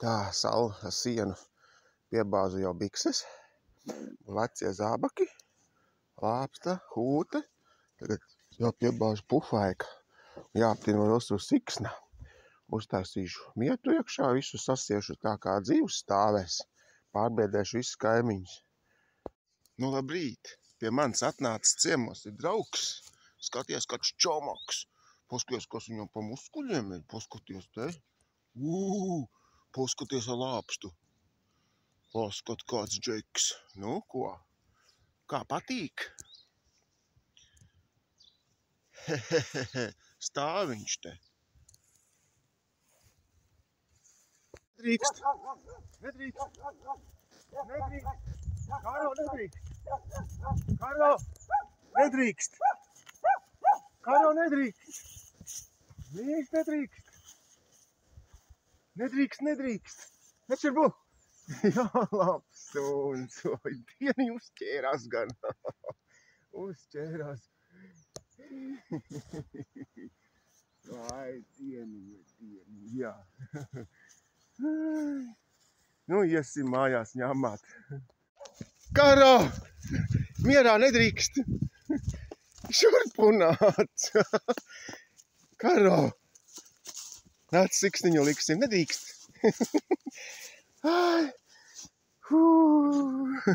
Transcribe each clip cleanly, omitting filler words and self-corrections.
Tā, saula sienu piebāzu jau bikses, vecie zābaki, lāpsta, hūte, tagad jau piebāzu pufaika, jāaptina vēl uz siksna. Uztaisīšu mietu iekšā, visu sasiešu tā kā dzīves stāvēs, pārbiedēšu visus kaimiņus. Nu, labrīt, pie manis atnācis ciemos ir draugs, skaties kāds čomaks, paskaties, kas viņam pa muskuļiem ir, paskaties te, paskaties ar lāpstu, paskat kāds džeks, nu ko, kā patīk? Stāv viņš te. Nedrīkst, Karo, nedrīkst, Karo, nedrīkst, nečirbu, jā, labs suns, oi, dieni uzķērās gan, uzķērās, ai, dieni, jā. Nu, iesim mājās ņemāt. Karo! Mierā nedrīkst! Šurpu nāc! Karo! Nāc siksniņu liksim, nedrīkst!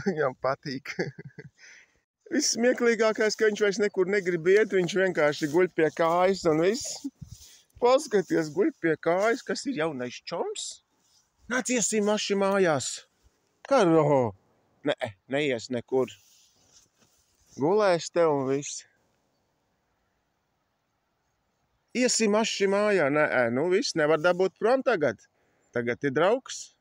Viņam patīk. Viss smieklīgākais, ka viņš vairs nekur negrib iet, viņš vienkārši guļ pie kājas un viss. Paskaties, guļ pie kājas, kas ir jaunais čoms. Nāc, iesim maši mājās. Karo! Neies nekur. Gulēs te un viss. Iesim maši mājā. Nu viss, nevar dabūt prom tagad. Tagad ir draugs.